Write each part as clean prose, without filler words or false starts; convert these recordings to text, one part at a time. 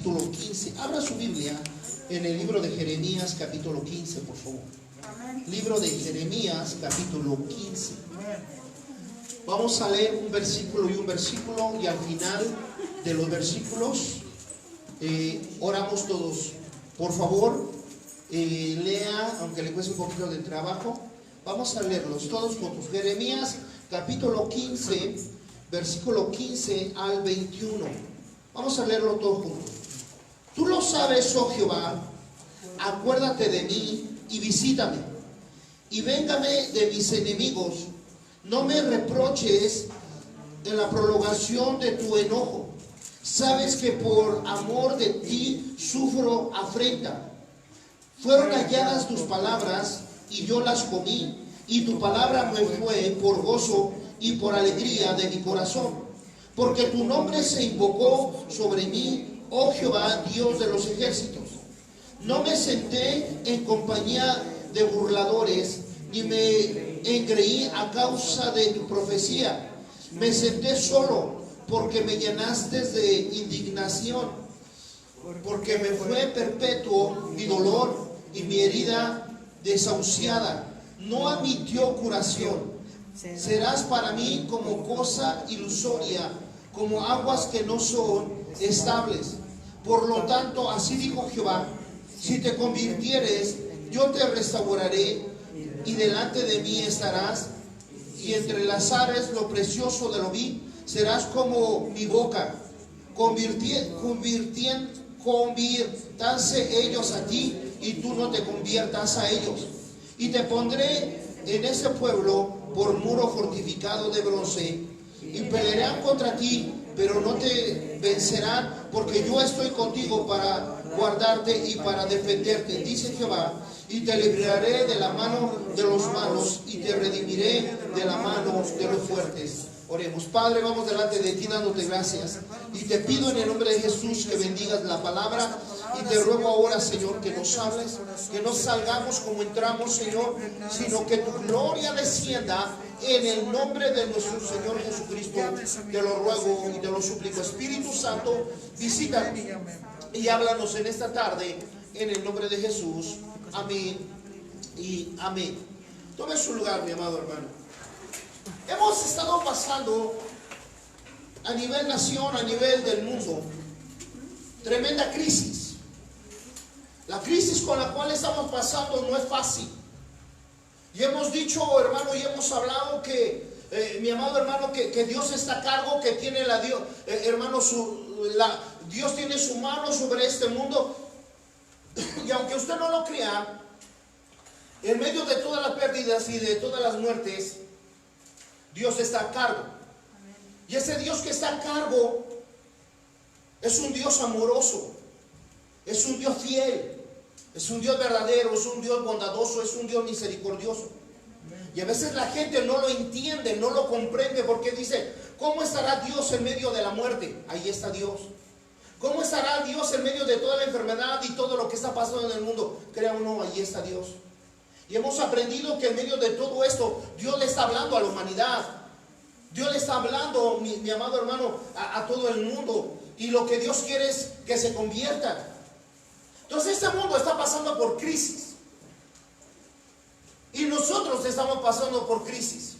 capítulo 15. Abra su Biblia en el libro de Jeremías, capítulo 15, por favor. Libro de Jeremías, capítulo 15. Vamos a leer un versículo y al final de los versículos oramos todos. Por favor, lea, aunque le cueste un poquito de trabajo. Vamos a leerlos todos juntos. Jeremías, capítulo 15, versículo 15 al 21. Vamos a leerlo todos juntos. Tú lo sabes, oh Jehová, acuérdate de mí y visítame, y véngame de mis enemigos. No me reproches en la prolongación de tu enojo. Sabes que por amor de ti sufro afrenta. Fueron halladas tus palabras y yo las comí, y tu palabra me fue por gozo y por alegría de mi corazón. Porque tu nombre se invocó sobre mí, oh Jehová, Dios de los ejércitos. No me senté en compañía de burladores, ni me engreí a causa de tu profecía. Me senté solo, porque me llenaste de indignación, porque me fue perpetuo mi dolor y mi herida desahuciada. No admitió curación. Serás para mí como cosa ilusoria, como aguas que no son estables. Por lo tanto, así dijo Jehová: si te convirtieres, yo te restauraré, y delante de mí estarás, y entre las aves lo precioso de lo vi, serás como mi boca. Conviértanse ellos a ti, y tú no te conviertas a ellos. Y te pondré en ese pueblo por muro fortificado de bronce, y pelearán contra ti, pero no te vencerán, porque yo estoy contigo para guardarte y para defenderte, dice Jehová. Y te libraré de la mano de los malos, y te redimiré de la mano de los fuertes. Oremos. Padre, vamos delante de ti dándote gracias, y te pido en el nombre de Jesús que bendigas la palabra, y te ruego ahora, Señor, que nos hables, que no salgamos como entramos, Señor, sino que tu gloria descienda en el nombre de nuestro Señor Jesucristo. Te lo ruego y te lo suplico. Espíritu Santo, visita y háblanos en esta tarde, en el nombre de Jesús. Amén y amén. Tome su lugar, mi amado hermano. Hemos estado pasando a nivel nación, a nivel del mundo, tremenda crisis. La crisis con la cual estamos pasando no es fácil. Y hemos dicho, hermano, y hemos hablado que, mi amado hermano, que Dios está a cargo, que tiene Dios tiene su mano sobre este mundo. Y aunque usted no lo crea, en medio de todas las pérdidas y de todas las muertes, Dios está a cargo. Y ese Dios que está a cargo es un Dios amoroso, es un Dios fiel, es un Dios verdadero, es un Dios bondadoso, es un Dios misericordioso. Y a veces la gente no lo entiende, no lo comprende, porque dice: ¿cómo estará Dios en medio de la muerte? Ahí está Dios. ¿Cómo estará Dios en medio de toda la enfermedad y todo lo que está pasando en el mundo? Crea o no, ahí está Dios. Y hemos aprendido que en medio de todo esto, Dios le está hablando a la humanidad. Dios le está hablando, mi amado hermano, a todo el mundo. Y lo que Dios quiere es que se conviertan. Entonces este mundo está pasando por crisis. Y nosotros estamos pasando por crisis.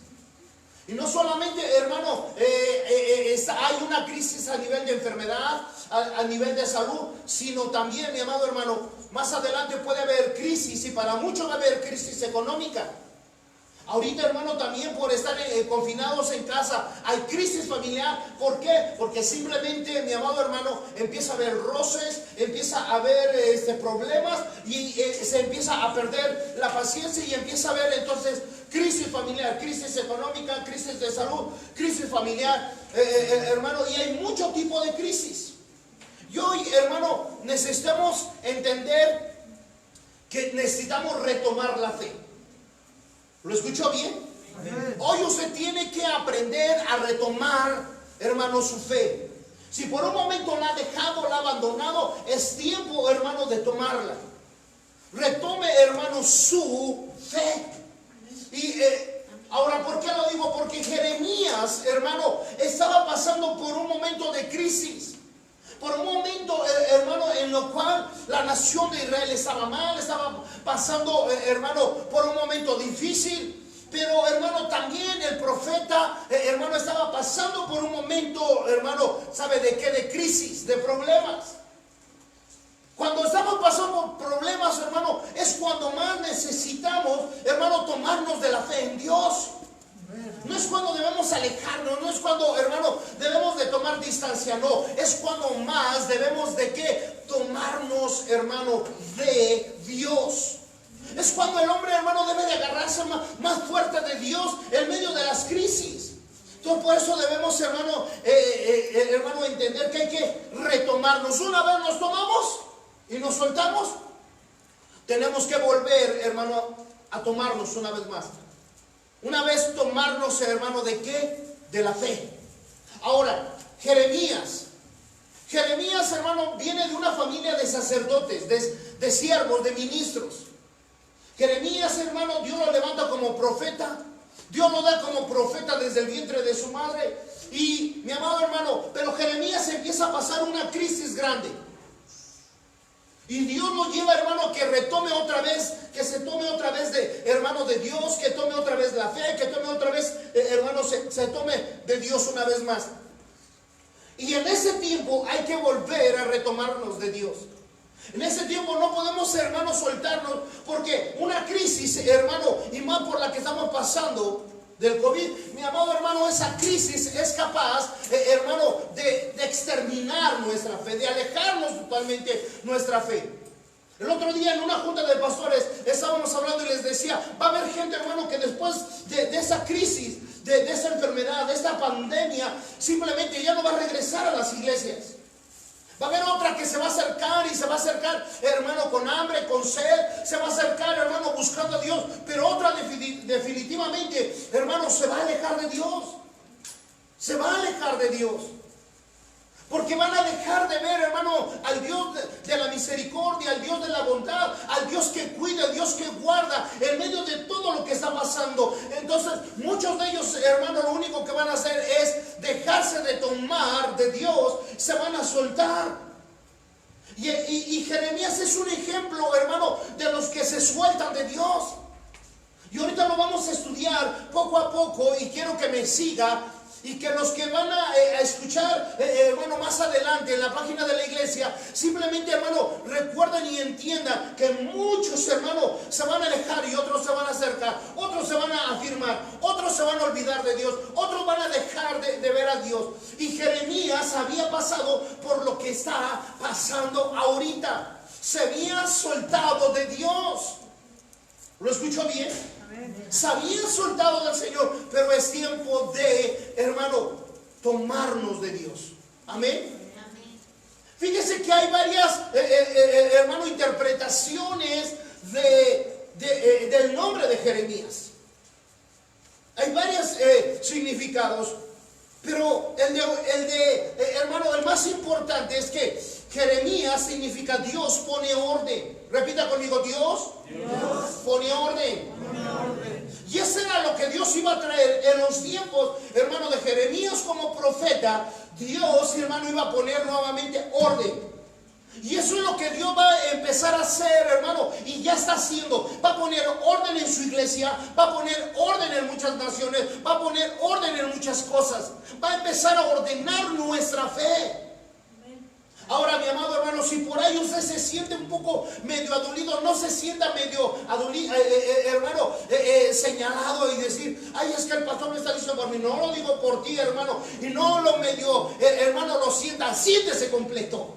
Y no solamente, hermano, hay una crisis a nivel de enfermedad, a nivel de salud, sino también, mi amado hermano, más adelante puede haber crisis, y para muchos va a haber crisis económica. Ahorita, hermano, también por estar confinados en casa, hay crisis familiar. ¿Por qué? Porque simplemente, mi amado hermano, empieza a haber roces, empieza a haber problemas, y se empieza a perder la paciencia, y empieza a haber entonces crisis familiar, crisis económica, crisis de salud, crisis familiar, hermano, y hay mucho tipo de crisis. Y hoy, hermano, necesitamos entender que necesitamos retomar la fe. ¿Lo escuchó bien? Amén. Hoy usted tiene que aprender a retomar, hermano, su fe. Si por un momento la ha dejado, la ha abandonado, es tiempo, hermano, de tomarla. Retome, hermano, su fe. Y ahora, ¿por qué lo digo? Porque Jeremías, hermano, estaba pasando por un momento de crisis. Por un momento, hermano, lo cual la nación de Israel estaba mal, estaba pasando, hermano, por un momento difícil. Pero, hermano, también el profeta, hermano, estaba pasando por un momento, hermano, ¿sabe de qué? De crisis, de problemas. Cuando estamos pasando por problemas, hermano, es cuando más necesitamos, hermano, tomarnos de la fe en Dios. No es cuando debemos alejarnos, no es cuando, hermano, debemos de tomar distancia, no. Es cuando más debemos de ¿qué? Tomarnos, hermano, de Dios. Es cuando el hombre, hermano, debe de agarrarse más fuerte de Dios en medio de las crisis. Entonces, por eso debemos, hermano, hermano, entender que hay que retomarnos. Una vez nos tomamos y nos soltamos, tenemos que volver, hermano, a tomarnos una vez más. Una vez tomarnos, hermano, ¿de qué? De la fe. Ahora, Jeremías, hermano, viene de una familia de sacerdotes, de siervos, de ministros. Jeremías, hermano, Dios lo levanta como profeta. Dios lo da como profeta desde el vientre de su madre. Y, mi amado hermano, pero Jeremías empieza a pasar una crisis grande. Y Dios lo lleva, hermano, que retome otra vez, que se tome otra vez de, hermano, de Dios, que tome otra vez la fe, que tome otra vez, hermano, se tome de Dios una vez más. Y en ese tiempo hay que volver a retomarnos de Dios. En ese tiempo no podemos, hermano, soltarnos, porque una crisis, hermano, y más por la que estamos pasando del COVID, mi amado hermano, esa crisis es capaz, hermano, de exterminar nuestra fe, de alejarnos totalmente nuestra fe. El otro día en una junta de pastores estábamos hablando y les decía, va a haber gente, hermano, que después de esa crisis, de esa enfermedad, de esta pandemia, simplemente ya no va a regresar a las iglesias. Va a haber otra que se va a acercar y se va a acercar, hermano, con hambre, con sed. Se va a acercar, hermano, buscando a Dios. Pero otra definitivamente, hermano, se va a alejar de Dios. Se va a alejar de Dios. Porque van a dejar de ver, hermano, al Dios de la misericordia, al Dios de la bondad, al Dios que cuida, al Dios que guarda en medio de todo lo que está pasando. Entonces, muchos de ellos, hermano, lo único que van a hacer es dejarse de tomar de Dios, se van a soltar. Y Jeremías es un ejemplo, hermano, de los que se sueltan de Dios. Y ahorita lo vamos a estudiar poco a poco y quiero que me siga. Y que los que van a escuchar, hermano, más adelante en la página de la iglesia, simplemente, hermano, recuerden y entiendan que muchos, hermano, se van a alejar y otros se van a acercar, otros se van a afirmar, otros se van a olvidar de Dios, otros van a dejar de ver a Dios. Y Jeremías había pasado por lo que está pasando ahorita. Se había soltado de Dios. ¿Lo escuchó bien? Se habían soltado del Señor, pero es tiempo de, hermano, tomarnos de Dios. Amén. Fíjese que hay varias, hermano, interpretaciones del nombre de Jeremías. Hay varios significados, pero hermano, el más importante es que Jeremías significa Dios pone orden. Repita conmigo, Dios pone orden. Y eso era lo que Dios iba a traer en los tiempos, hermano, de Jeremías como profeta. Dios, hermano, iba a poner nuevamente orden. Y eso es lo que Dios va a empezar a hacer, hermano, y ya está haciendo. Va a poner orden en su iglesia, va a poner orden en muchas naciones, va a poner orden en muchas cosas. Va a empezar a ordenar nuestra fe. Ahora, mi amado hermano, si por ahí usted se siente un poco medio adolido, no se sienta medio adolido, hermano, señalado y decir, ay, es que el pastor me está diciendo por mí. No lo digo por ti, hermano, y no lo medio, hermano, lo sienta, siéntese completo.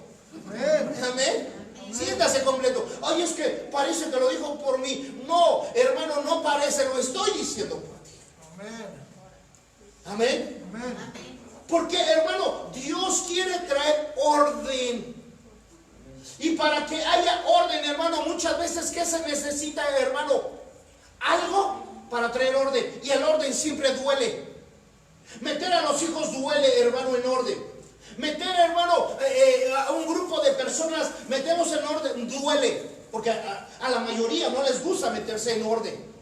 Amén. Siéntase completo. Ay, es que parece que lo dijo por mí. No, hermano, no parece, lo estoy diciendo por ti. Amén. Amén. Porque, hermano, Dios quiere traer orden. Y para que haya orden, hermano, muchas veces, ¿qué se necesita, hermano? Algo para traer orden. Y el orden siempre duele. Meter a los hijos duele, hermano, en orden. Meter, hermano, a un grupo de personas, meterlos en orden, duele. Porque a la mayoría no les gusta meterse en orden.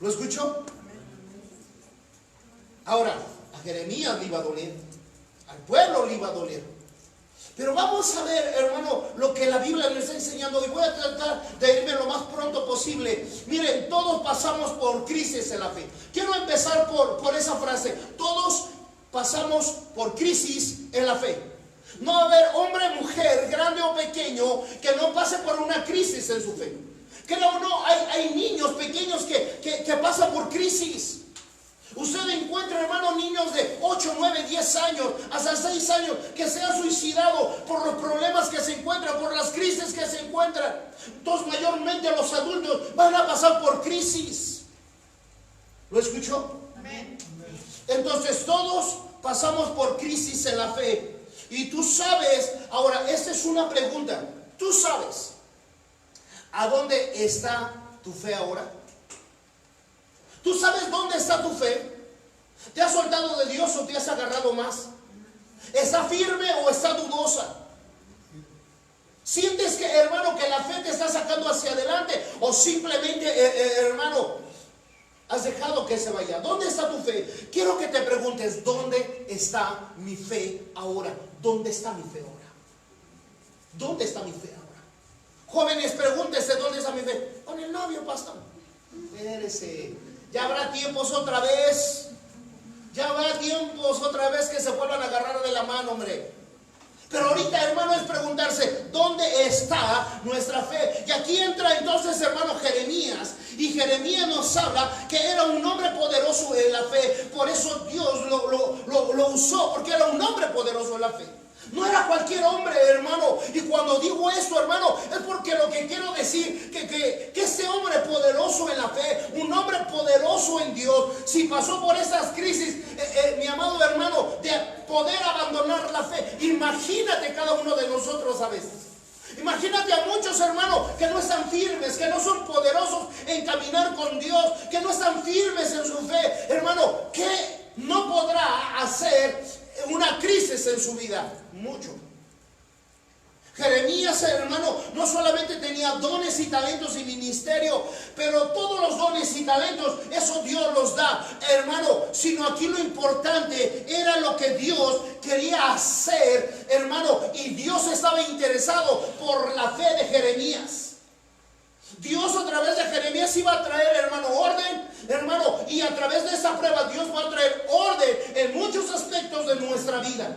¿Lo escuchó? Ahora, a Jeremías le iba a doler, al pueblo le iba a doler. Pero vamos a ver, hermano, lo que que la Biblia nos está enseñando, y voy a tratar de irme lo más pronto posible. Miren, todos pasamos por crisis en la fe. Quiero empezar por esa frase. Todos pasamos por crisis en la fe. No va a haber hombre, mujer, grande o pequeño, que no pase por una crisis en su fe. Creo o no, hay niños pequeños que pasan por crisis. Usted encuentra, hermano, niños de 8, 9, 10 años, hasta 6 años, que se han suicidado por los problemas que se encuentran, por las crisis que se encuentran. Entonces, mayormente los adultos van a pasar por crisis. ¿Lo escuchó? Amén. Entonces, todos pasamos por crisis en la fe. Y tú sabes, ahora, esta es una pregunta. ¿Tú sabes a dónde está tu fe ahora? ¿Tú sabes dónde está tu fe? ¿Te has soltado de Dios o te has agarrado más? ¿Está firme o está dudosa? ¿Sientes que, hermano, que la fe te está sacando hacia adelante? ¿O simplemente, hermano, has dejado que se vaya? ¿Dónde está tu fe? Quiero que te preguntes, ¿dónde está mi fe ahora? ¿Dónde está mi fe ahora? ¿Dónde está mi fe ahora? Jóvenes, pregúntese, ¿dónde está mi fe? Con el novio, pastor. Espérese. Ya habrá tiempos otra vez. Ya habrá tiempos otra vez que se vuelvan a agarrar de la mano, hombre. Pero ahorita, hermano, es preguntarse, ¿dónde está nuestra fe? Y aquí entra entonces, hermano, Jeremías. Y Jeremías nos habla que era un hombre poderoso en la fe. Por eso Dios lo usó, porque era un hombre poderoso en la fe. No era cualquier hombre, hermano. Y cuando digo esto, hermano, es porque lo que quiero decir, que este hombre poderoso en la fe, un hombre poderoso en Dios, si pasó por esas crisis, mi amado hermano, de poder abandonar la fe, imagínate cada uno de nosotros a veces. Imagínate a muchos hermanos que no están firmes, que no son poderosos en caminar con Dios, que no están firmes en su fe. Hermano, ¿qué no podrá hacer una crisis en su vida? Mucho. Jeremías, hermano, no solamente tenía dones y talentos y ministerio, pero todos los dones y talentos, eso Dios los da, hermano, sino aquí lo importante era lo que Dios quería hacer, hermano, y Dios estaba interesado por la fe de Jeremías. Dios a través de Jeremías iba a traer, hermano, orden, hermano, y a través de esa prueba Dios va a traer orden en muchos aspectos de nuestra vida.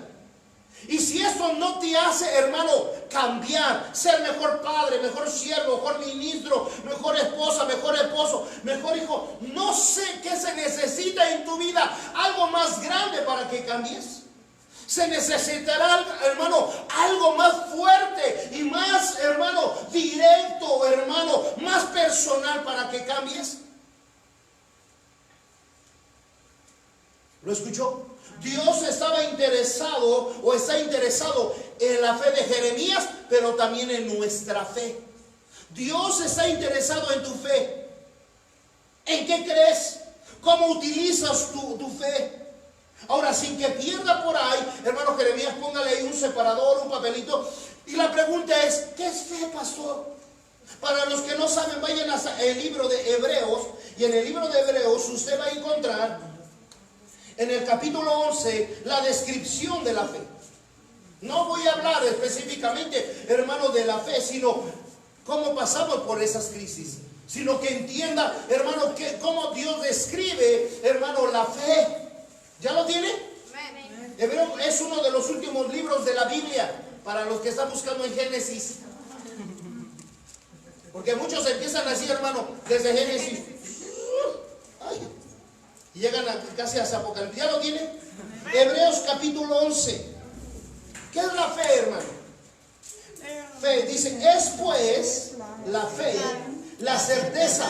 Y si esto no te hace, hermano, cambiar, ser mejor padre, mejor siervo, mejor ministro, mejor esposa, mejor esposo, mejor hijo, no sé qué se necesita en tu vida, algo más grande para que cambies. Se necesitará, hermano, algo más fuerte y más, hermano, directo, hermano, más personal para que cambies. ¿Lo escuchó? Dios estaba interesado o está interesado en la fe de Jeremías, pero también en nuestra fe. Dios está interesado en tu fe. ¿En qué crees? ¿Cómo utilizas tu fe? Ahora, sin que pierda por ahí, hermano Jeremías, póngale ahí un separador, un papelito. Y la pregunta es, ¿qué es fe, pastor? Para los que no saben, vayan al libro de Hebreos. Y en el libro de Hebreos usted va a encontrar en el capítulo 11 la descripción de la fe. No voy a hablar específicamente, hermano, de la fe, sino cómo pasamos por esas crisis. Sino que entienda, hermano, cómo Dios describe, hermano, la fe. ¿Ya lo tiene? Hebreo es uno de los últimos libros de la Biblia, para los que están buscando en Génesis. Porque muchos empiezan así, hermano, desde Génesis. Ay, y llegan casi hasta Apocalipsis. ¿Ya lo tiene? Hebreos capítulo 11. ¿Qué es la fe, hermano? Fe, dice, es pues la fe, la certeza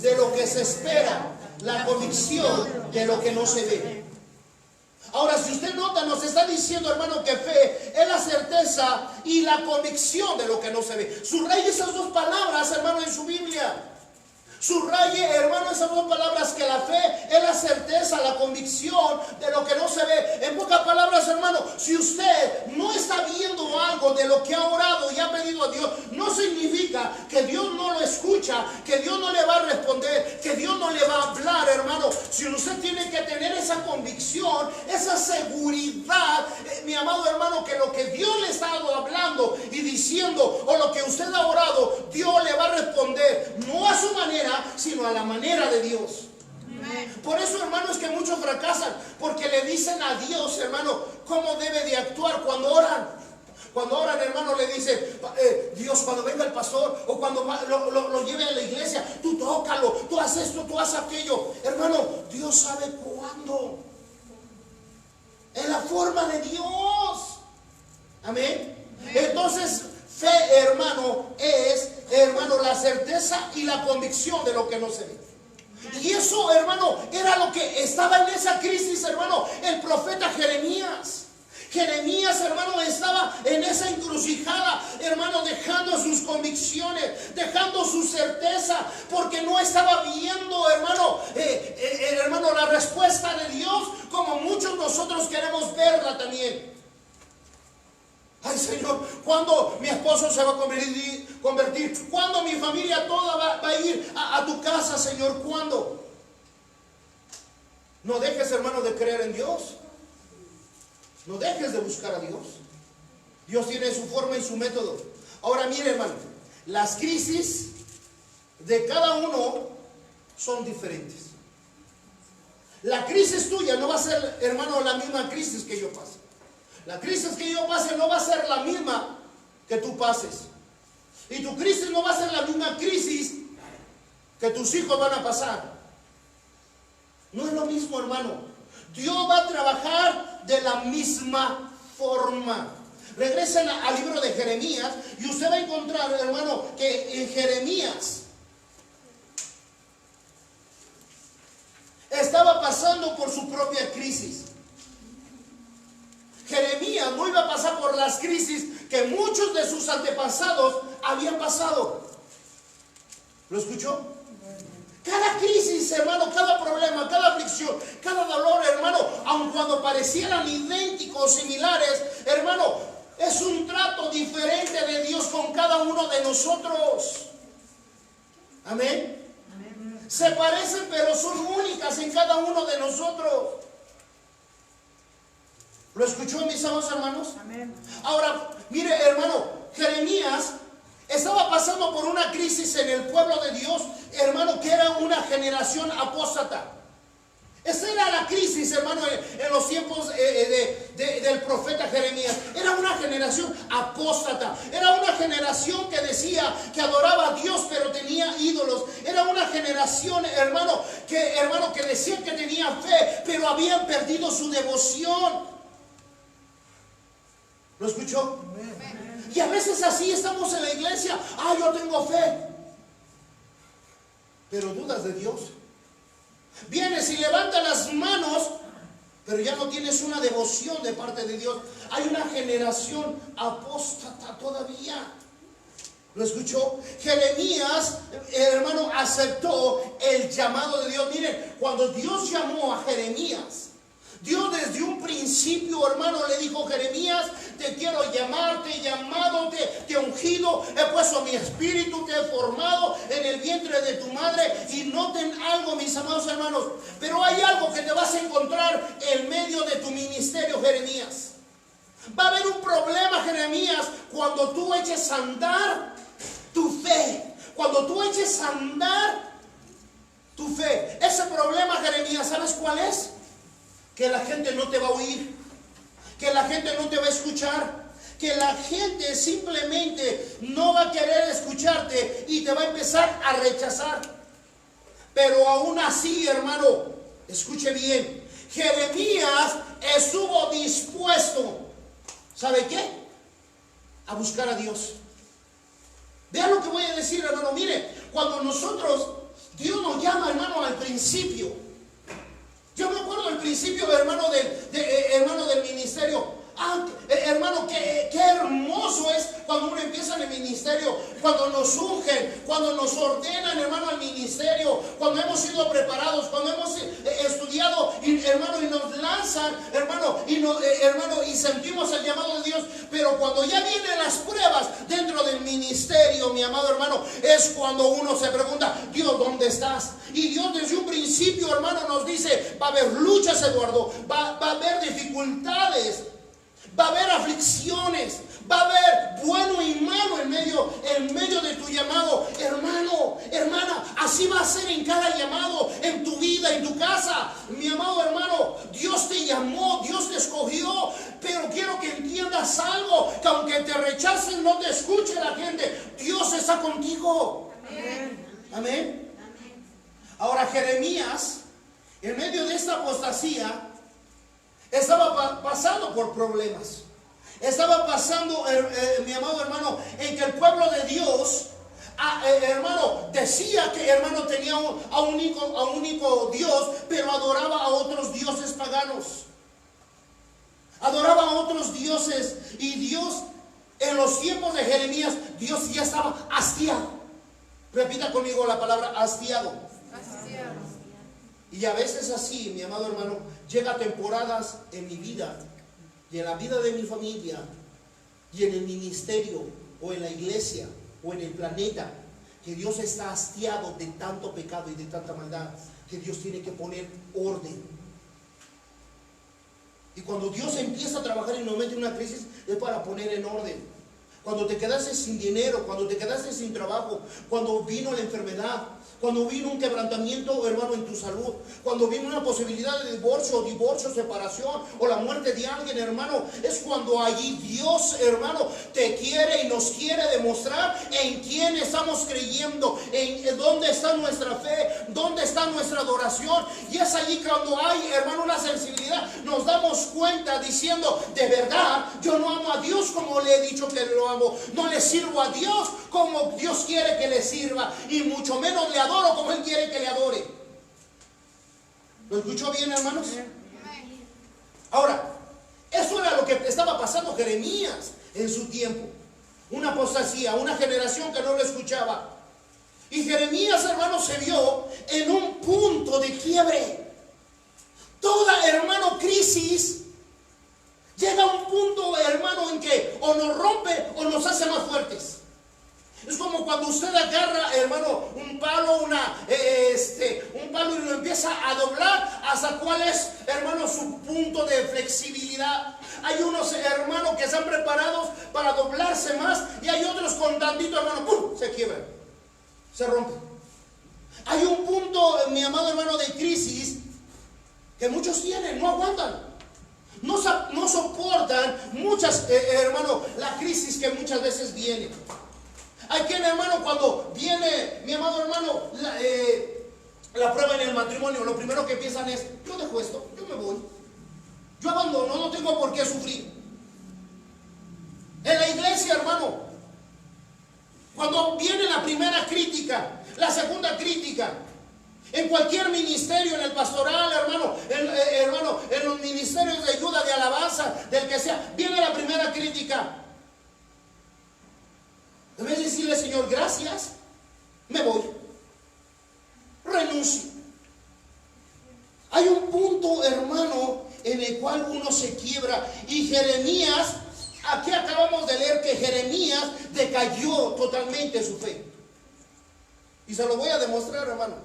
de lo que se espera, la convicción de lo que no se ve. Ahora, si usted nota, nos está diciendo, hermano, que fe es la certeza y la convicción de lo que no se ve. Subraye esas dos palabras, hermano, en su Biblia. Subraye, hermano, esas dos palabras, que la fe es la certeza, la convicción de lo que no se ve. En pocas palabras, hermano, si usted no está viendo algo de lo que ha orado y ha pedido a Dios, no significa que Dios no lo escucha, que Dios no le va a responder, que Dios no le va a hablar, hermano. Si usted tiene que tener esa convicción, esa seguridad, mi amado hermano, que lo que Dios le está hablando y diciendo, o lo que usted ha orado, Dios le va a responder, no a su manera, sino a la manera de Dios. Por eso, hermanos, que muchos fracasan, porque le dicen a Dios, hermano, cómo debe de actuar cuando oran. Cuando oran, hermano, le dicen, Dios, cuando venga el pastor o cuando lo lleve a la iglesia, tú tócalo, tú haces esto, tú haces aquello. Hermano, Dios sabe cuándo. En la forma de Dios. Amén. Entonces, fe, hermano, es, hermano, la certeza y la convicción de lo que no se ve. Y eso, hermano, era lo que estaba en esa crisis, hermano, el profeta Jeremías. Jeremías, hermano, estaba en esa encrucijada, hermano, dejando sus convicciones, dejando su certeza, porque no estaba viendo, hermano, hermano, la respuesta de Dios como muchos nosotros queremos verla también. Ay, Señor, ¿cuándo mi esposo se va a convertir? ¿Cuándo mi familia toda va a ir a tu casa, Señor? ¿Cuándo? No dejes, hermano, de creer en Dios. No dejes de buscar a Dios. Dios tiene su forma y su método. Ahora mire, hermano, las crisis de cada uno son diferentes. La crisis tuya no va a ser, hermano, la misma crisis que yo pase. La crisis que yo pase no va a ser la misma que tú pases. Y tu crisis no va a ser la misma crisis que tus hijos van a pasar. No es lo mismo, hermano. Dios va a trabajar de la misma forma. Regresen al libro de Jeremías y usted va a encontrar, hermano, que en Jeremías estaba pasando por su propia crisis. Jeremías no iba a pasar por las crisis que muchos de sus antepasados habían pasado. ¿Lo escuchó? Cada crisis, hermano, cada problema, cada aflicción, cada dolor, hermano, aun cuando parecieran idénticos, similares, hermano, es un trato diferente de Dios con cada uno de nosotros. Amén. Se parecen, pero son únicas en cada uno de nosotros. ¿Lo escuchó, mis amados hermanos? Amén. Ahora, mire, hermano, Jeremías estaba pasando por una crisis en el pueblo de Dios, hermano, que era una generación apóstata. Esa era la crisis, hermano, en los tiempos del profeta Jeremías. Era una generación apóstata. Era una generación que decía que adoraba a Dios, pero tenía ídolos. Era una generación, hermano, que decía que tenía fe, pero habían perdido su devoción. ¿Lo escuchó? Y a veces así estamos en la iglesia. Yo tengo fe, pero dudas de Dios. Vienes y levantas las manos, pero ya no tienes una devoción de parte de Dios. Hay una generación apóstata todavía. ¿Lo escuchó? Jeremías, hermano, aceptó el llamado de Dios. Miren, cuando Dios llamó a Jeremías, Dios desde un principio, hermano, le dijo: Jeremías, te quiero llamar, te he llamado, te he ungido, he puesto mi espíritu, te he formado en el vientre de tu madre. Y noten algo, mis amados hermanos, pero hay algo que te vas a encontrar en medio de tu ministerio, Jeremías. Va a haber un problema, Jeremías, cuando tú eches a andar tu fe. Cuando tú eches a andar tu fe. Ese problema, Jeremías, ¿sabes cuál es? Que la gente no te va a oír, que la gente no te va a escuchar, que la gente simplemente no va a querer escucharte y te va a empezar a rechazar. Pero aún así, hermano, escuche bien, Jeremías estuvo dispuesto, ¿sabe qué? A buscar a Dios. Vean lo que voy a decir, hermano. Mire, cuando Dios nos llama, hermano, al principio. Yo me acuerdo del principio, hermano, del ministerio. Hermano, qué hermoso es cuando uno empieza en el ministerio, cuando nos ungen, cuando nos ordenan, hermano, al ministerio, cuando hemos sido preparados, cuando hemos estudiado, hermano, y nos lanzan, hermano, y sentimos el llamado de Dios. Pero cuando ya vienen las pruebas dentro del ministerio, medio, mi amado hermano, es cuando uno se pregunta, Dios, ¿dónde estás? Y Dios desde un principio, hermano, nos dice, va a haber luchas, Eduardo, va a haber dificultades, va a haber aflicciones, va a haber bueno y malo en medio de tu llamado. Hermano, hermana, así va a ser en cada llamado, en tu vida, en tu casa. Mi amado hermano, Dios te llamó, Dios te escogió, pero quiero que entiendas algo, que aunque te rechacen, no te escuche la gente, Dios está contigo. Amén. Amén. Ahora Jeremías, en medio de esta apostasía, estaba pasando por problemas. Estaba pasando, mi amado hermano, en que el pueblo de Dios, hermano, decía que, hermano, tenía a un único Dios, pero adoraba a otros dioses paganos. Adoraba a otros dioses. Y Dios, en los tiempos de Jeremías, Dios ya estaba hastiado. Repita conmigo la palabra hastiado. Hastiado. Y a veces así, mi amado hermano, llega temporadas en mi vida y en la vida de mi familia y en el ministerio o en la iglesia o en el planeta, que Dios está hastiado de tanto pecado y de tanta maldad, que Dios tiene que poner orden. Y cuando Dios empieza a trabajar y nos mete en una crisis, es para poner en orden. Cuando te quedaste sin dinero, cuando te quedaste sin trabajo, cuando vino la enfermedad, cuando vino un quebrantamiento, hermano, en tu salud, cuando vino una posibilidad de divorcio, separación o la muerte de alguien, hermano, es cuando allí Dios, hermano, te quiere y nos quiere demostrar en quién estamos creyendo, en dónde está nuestra fe, dónde está nuestra adoración. Y es allí cuando hay, hermano, una sensibilidad, nos damos cuenta diciendo, de verdad, yo no amo a Dios como le he dicho que lo amo, no le sirvo a Dios como Dios quiere que le sirva, y mucho menos le adoro como Él quiere que le adore. ¿Lo escuchó bien, hermanos? Ahora, eso era lo que estaba pasando Jeremías en su tiempo. Una apostasía, una generación que no lo escuchaba. Y Jeremías, hermanos, se vio en un punto de quiebre. Toda, hermano, crisis llega a un punto, hermano, en que o nos rompe o nos hace más fuertes. Es como cuando usted agarra, hermano, un palo, un palo y lo empieza a doblar hasta cuál es, hermano, su punto de flexibilidad. Hay unos, hermanos, que están preparados para doblarse más, y hay otros con tantito, hermano, ¡pum!, se quiebran, se rompen. Hay un punto, mi amado hermano, de crisis que muchos tienen, no aguantan. No soportan muchas, hermano, la crisis que muchas veces viene. Hay quien, hermano, cuando viene, mi amado hermano, la prueba en el matrimonio, lo primero que piensan es, yo dejo esto, yo me voy, yo abandono, no tengo por qué sufrir. En la iglesia, hermano, cuando viene la primera crítica, la segunda crítica, en cualquier ministerio, en el pastoral, hermano, en los ministerios de ayuda, de alabanza, del que sea, viene la primera crítica. En vez de decirle, Señor, gracias, me voy, renuncio. Hay un punto, hermano, en el cual uno se quiebra. Y Jeremías, aquí acabamos de leer que Jeremías decayó totalmente su fe. Y se lo voy a demostrar, hermano.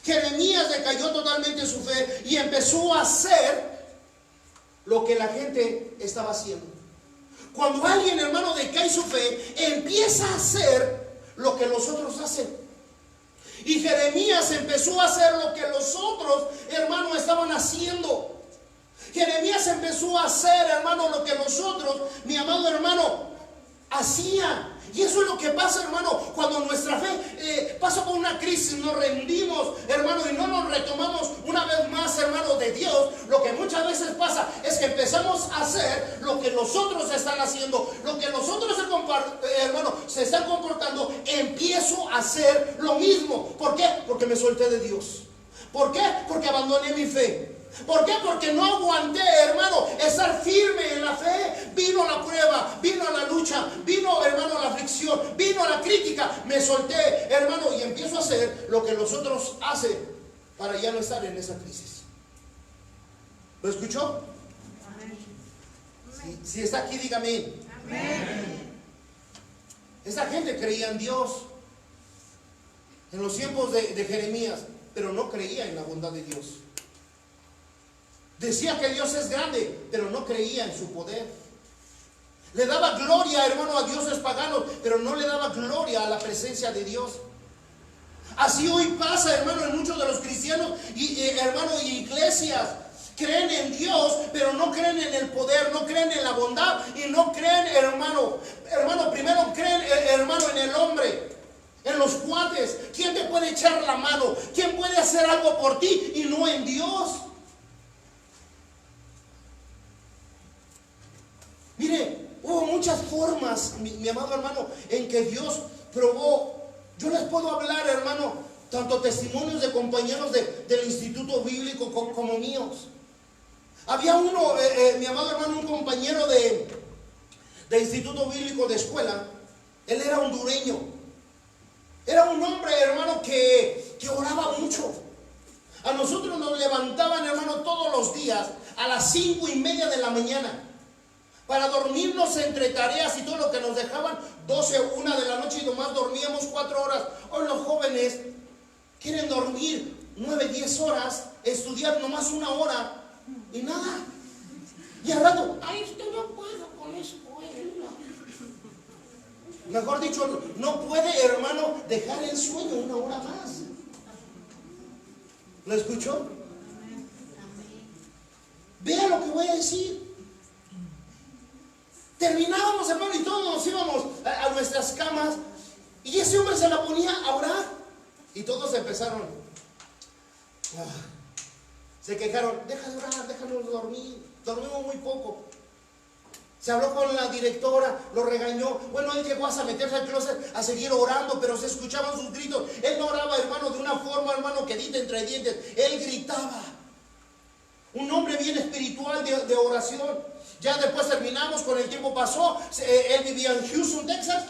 Jeremías decayó totalmente su fe y empezó a hacer lo que la gente estaba haciendo. Cuando alguien, hermano, decae su fe, empieza a hacer lo que los otros hacen. Y Jeremías empezó a hacer lo que los otros, hermano, estaban haciendo. Jeremías empezó a hacer, hermano, lo que los otros, mi amado hermano, hacían. Y eso es lo que pasa, hermano, cuando nuestra fe pasa por una crisis, nos rendimos, hermano, y no nos retomamos una vez más, hermano, de Dios. Lo que muchas veces pasa es que empezamos a hacer lo que los otros están haciendo, lo que los otros hermano, se están comportando. Empiezo a hacer lo mismo. ¿Por qué? Porque me solté de Dios. ¿Por qué? Porque abandoné mi fe. ¿Por qué? Porque no aguanté, hermano, estar firme en la fe. Vino la prueba, vino la lucha, vino, hermano, la aflicción, vino la crítica. Me solté, hermano, y empiezo a hacer lo que los otros hacen para ya no estar en esa crisis. ¿Lo escuchó? Amén. Si está aquí, dígame. Amén. Esta gente creía en Dios en los tiempos de Jeremías, pero no creía en la bondad de Dios. Decía que Dios es grande, pero no creía en su poder. Le daba gloria, hermano, a dioses paganos, pero no le daba gloria a la presencia de Dios. Así hoy pasa, hermano, en muchos de los cristianos hermano, y iglesias. Creen en Dios, pero no creen en el poder, no creen en la bondad y no creen, hermano, primero creen, hermano, en el hombre, en los cuates. ¿Quién te puede echar la mano? ¿Quién puede hacer algo por ti y no en Dios? Mire, hubo muchas formas, mi amado hermano, en que Dios probó. Yo les puedo hablar, hermano, tanto testimonios de compañeros del instituto bíblico como míos. Había uno, mi amado hermano, un compañero de instituto bíblico de escuela. Él era hondureño. Era un hombre, hermano, que oraba mucho. A nosotros nos levantaban, hermano, todos los días a las 5:30 de la mañana para dormirnos entre tareas y todo lo que nos dejaban 12, 1 de la noche, y nomás dormíamos 4 horas. Hoy los jóvenes quieren dormir 9, 10 horas, estudiar nomás 1 hora y nada. Y al rato, ay, esto no puedo con la escuela. Mejor dicho, no puede, hermano, dejar el sueño 1 hora más. ¿Lo escuchó? Vea lo que voy a decir. Terminábamos, hermano, y todos nos íbamos a nuestras camas, y ese hombre se la ponía a orar, y todos empezaron, se quejaron, deja de orar, déjanos dormir, dormimos muy poco. Se habló con la directora, lo regañó. Bueno, él llegó a meterse al closet a seguir orando, pero se escuchaban sus gritos. Él no oraba, hermano, de una forma, hermano, quedita entre dientes. Él gritaba. Un hombre bien espiritual de oración. Ya después terminamos, con el tiempo pasó. Él vivía en Houston, Texas,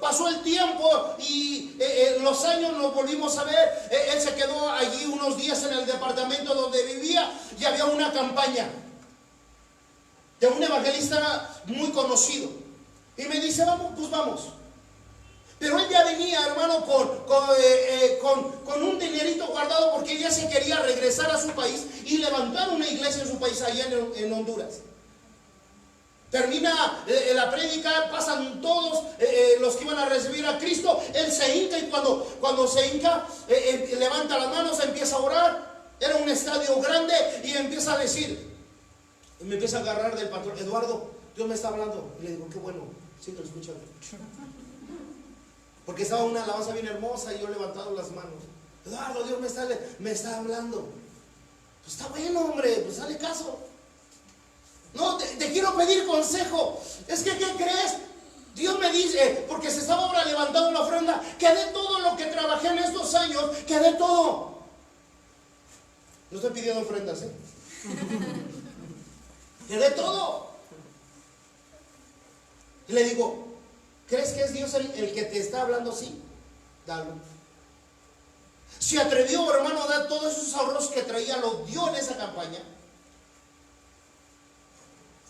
pasó el tiempo y los años nos volvimos a ver. Él se quedó allí unos días en el departamento donde vivía, y había una campaña de un evangelista muy conocido, y me dice, vamos, pues vamos. Pero él ya venía, hermano, con un dinerito guardado, porque ya se quería regresar a su país y levantar una iglesia en su país, allá en Honduras. Termina la prédica, pasan todos los que iban a recibir a Cristo. Él se hinca, y cuando se hinca, levanta las manos, empieza a orar. Era un estadio grande, y empieza a decir, y me empieza a agarrar del patrón, Eduardo, Dios me está hablando. Y le digo, qué bueno, sí, lo escucho. Porque estaba una alabanza bien hermosa y yo levantado las manos. Eduardo, Dios me está hablando. Pues está bueno, hombre, pues dale caso. No, te quiero pedir consejo. Es que, ¿qué crees? Dios me dice, porque se estaba ahora levantando una ofrenda, que de todo lo que trabajé en estos años, que de todo. No estoy pidiendo ofrendas, que de todo. Y le digo, ¿crees que es Dios el que te está hablando así? Dalo. Se atrevió, hermano, a dar todos esos ahorros que traía, lo dio en esa campaña.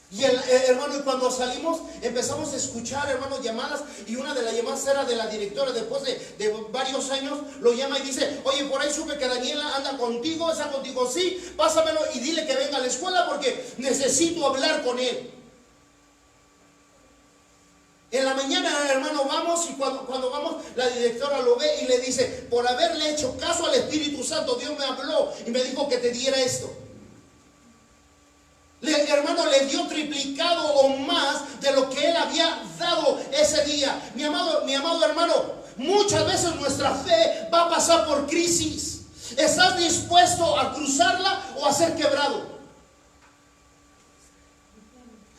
Y hermano, y cuando salimos empezamos a escuchar, hermano, llamadas, y una de las llamadas era de la directora. Después de varios años lo llama y dice, oye, por ahí supe que Daniela anda contigo. ¿Está contigo? Sí, pásamelo y dile que venga a la escuela porque necesito hablar con él. En la mañana, hermano, vamos, y cuando vamos, la directora lo ve y le dice, por haberle hecho caso al Espíritu Santo, Dios me habló y me dijo que te diera esto. Hermano, le dio triplicado o más de lo que él había dado ese día. Mi amado hermano, muchas veces nuestra fe va a pasar por crisis. ¿Estás dispuesto a cruzarla o a ser quebrado?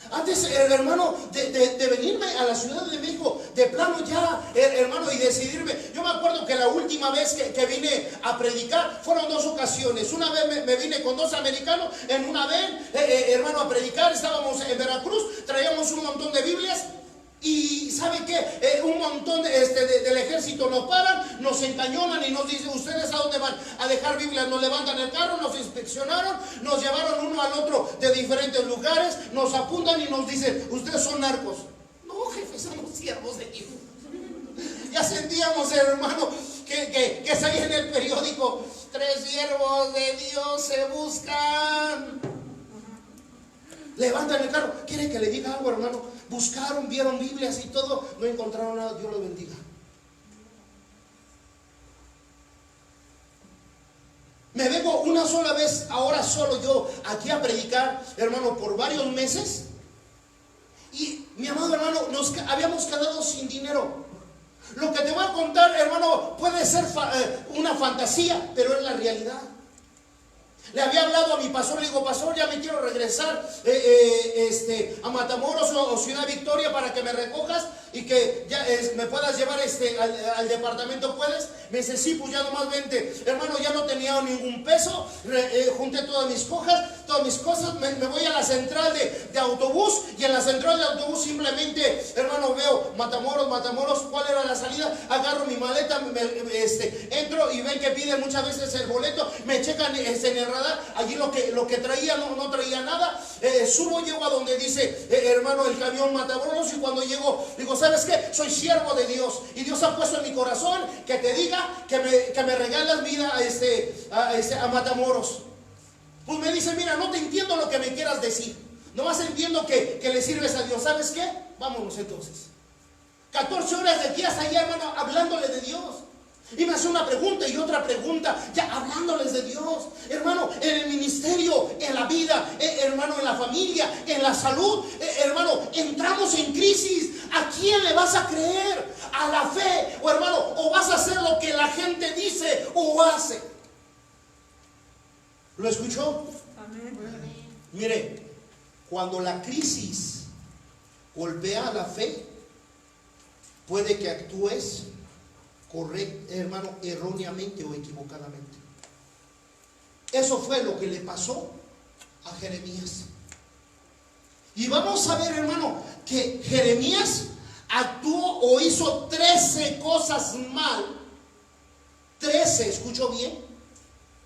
Antes, hermano, de venirme a la Ciudad de México, de plano ya, hermano, y decidirme. Yo me acuerdo que la última vez que vine a predicar fueron 2 ocasiones. Una vez me vine con 2 americanos en una van, hermano, a predicar. Estábamos en Veracruz, traíamos un montón de Biblias. Y ¿sabe qué? Un montón del ejército nos paran, nos encañonan y nos dicen, ¿ustedes a dónde van? A dejar Biblias. Nos levantan el carro, nos inspeccionaron, nos llevaron uno al otro de diferentes lugares, nos apuntan y nos dicen, ustedes son narcos. No, jefe, somos siervos de Dios. Ya sentíamos, hermano, que salía en el periódico: 3 siervos de Dios se buscan. Levantan el carro. ¿Quieren que le diga algo, hermano? Buscaron, vieron Biblias y todo, no encontraron nada. Dios los bendiga. Me vengo una sola vez, ahora solo yo, aquí a predicar, hermano, por varios meses. Y mi amado hermano, nos habíamos quedado sin dinero. Lo que te voy a contar, hermano, puede ser una fantasía, pero es la realidad. Le había hablado a mi pastor, le digo: pastor, ya me quiero regresar a Matamoros o Ciudad Victoria para que me recojas y que ya me puedas llevar al departamento. ¿Puedes? Me dice: sí, pues ya nomás vente. Hermano, ya no tenía ningún peso, junté todas mis cosas, me voy a la central de autobús, y en la central de autobús simplemente, hermano, veo Matamoros, ¿cuál era la salida? Agarro mi maleta, entro y ven que piden muchas veces el boleto, me checan en el radar, allí lo que traía no traía nada. Subo, llego a donde dice, hermano, el camión Matamoros, y cuando llego, digo: ¿sabes qué? Soy siervo de Dios, y Dios ha puesto en mi corazón que te diga que me regalas vida a Matamoros. Pues me dice: mira, no te entiendo lo que me quieras decir, nomás entiendo que le sirves a Dios. ¿Sabes qué? Vámonos entonces. 14 horas de aquí hasta allá, hermano, hablándole de Dios. Y me hace una pregunta y otra pregunta, ya hablándoles de Dios, hermano, en el ministerio, en la vida, hermano, en la familia, en la salud, hermano, entramos en crisis. ¿A quién le vas a creer? ¿A la fe? O hermano, o vas a hacer lo que la gente dice o hace. ¿Lo escuchó? Amén. Mire, cuando la crisis golpea a la fe, puede que actúes hermano, erróneamente o equivocadamente. Eso fue lo que le pasó a Jeremías. Y vamos a ver, hermano, que Jeremías actuó o hizo 13 cosas mal. 13, ¿escuchó bien?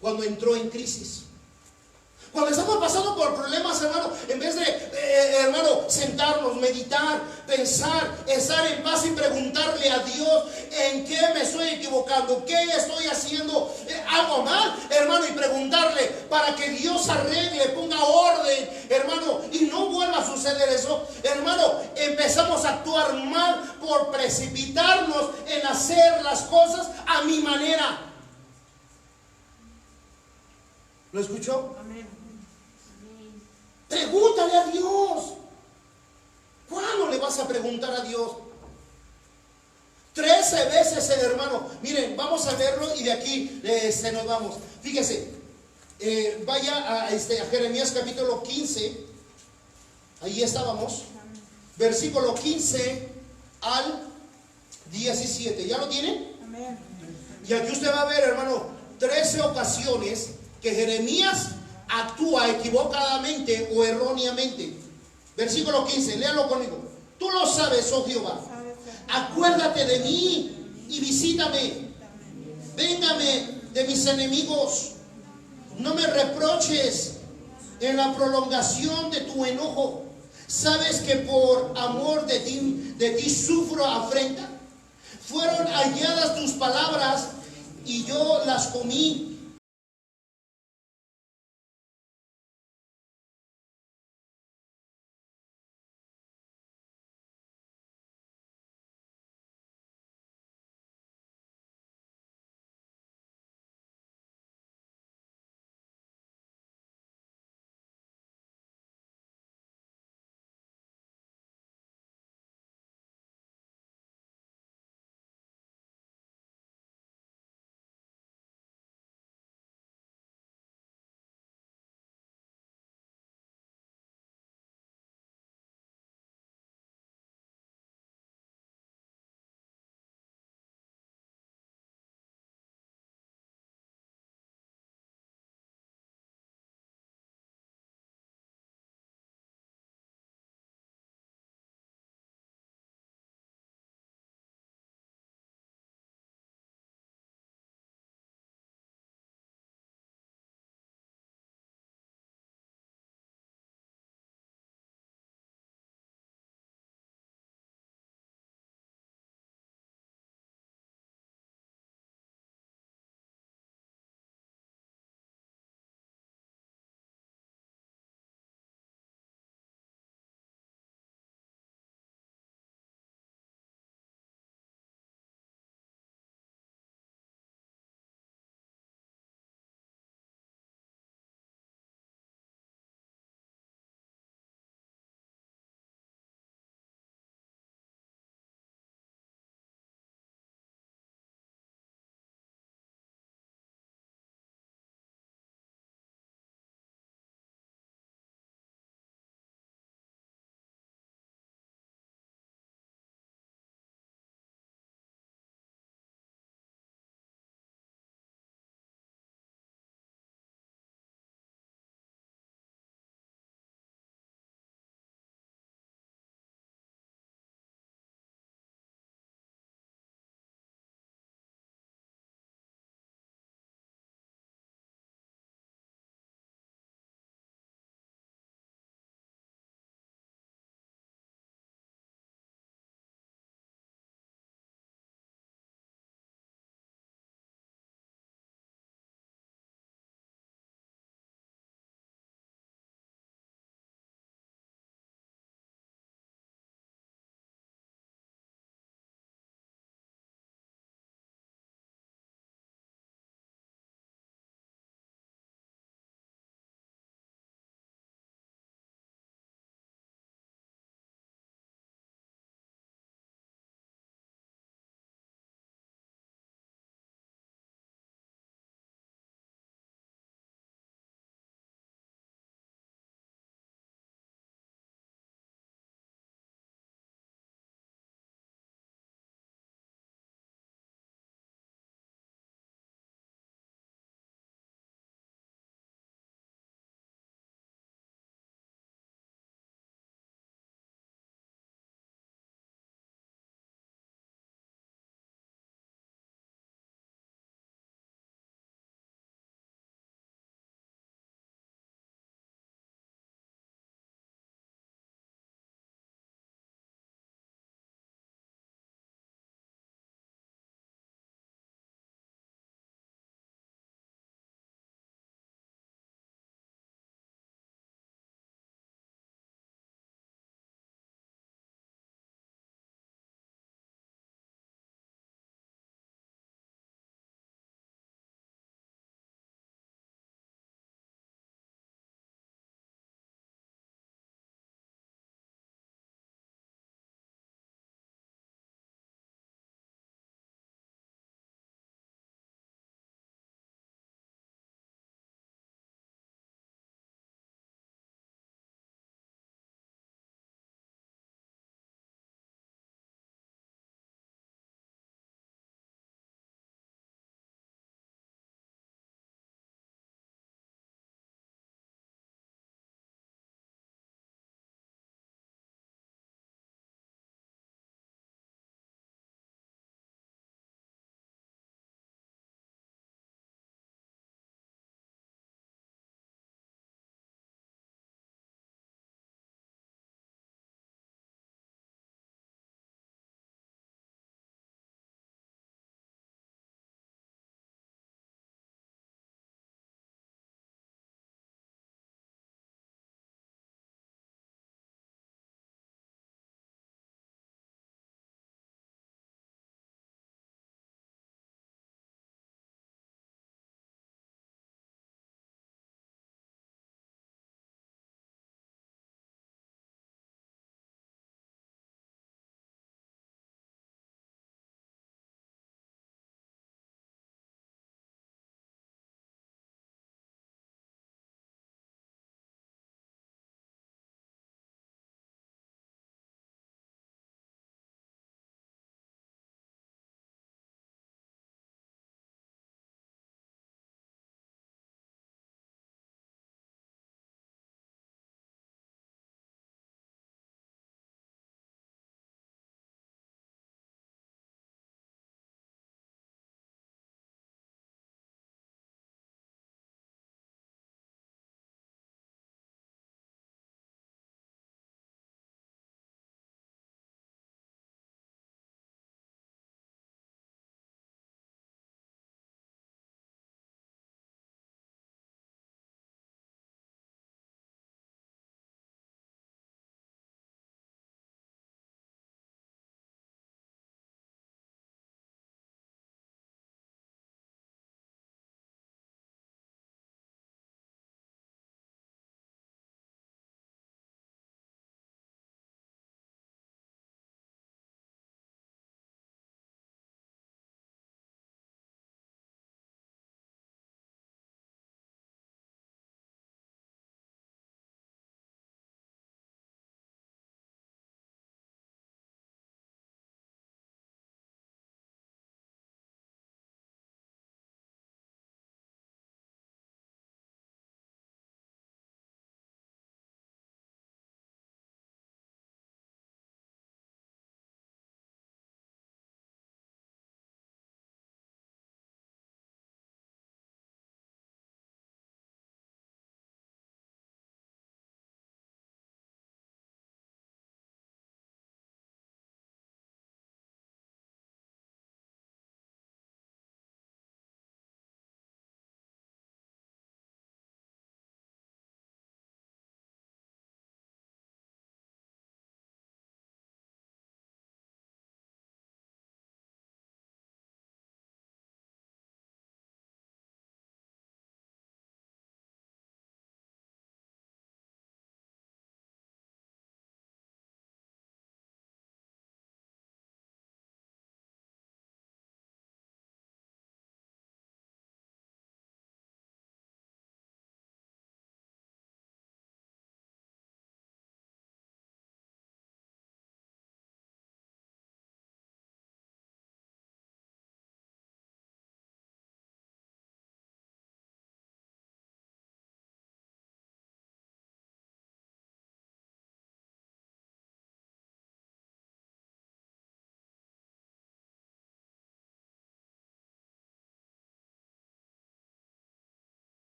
Cuando entró en crisis. Cuando estamos pasando por problemas, hermano, en vez de, hermano, sentarnos, meditar, pensar, estar en paz y preguntarle a Dios: ¿en qué me estoy equivocando? ¿Qué estoy haciendo? ¿Algo mal? Hermano, y preguntarle para que Dios arregle, ponga orden, hermano, y no vuelva a suceder eso. Hermano, empezamos a actuar mal por precipitarnos en hacer las cosas a mi manera. ¿Lo escuchó? Amén. Pregúntale a Dios. ¿Cuándo le vas a preguntar a Dios? 13 veces el hermano. Miren, vamos a verlo y de aquí nos vamos. Fíjese, vaya a Jeremías capítulo 15. Ahí estábamos. Versículo 15 al 17. ¿Ya lo tiene? Amén. Y aquí usted va a ver, hermano, 13 ocasiones que Jeremías actúa equivocadamente o erróneamente. Versículo 15, léalo conmigo. Tú lo sabes, oh Jehová. Acuérdate de mí y visítame. Véngame de mis enemigos. No me reproches en la prolongación de tu enojo. ¿Sabes que por amor de ti sufro afrenta? Fueron halladas tus palabras y yo las comí.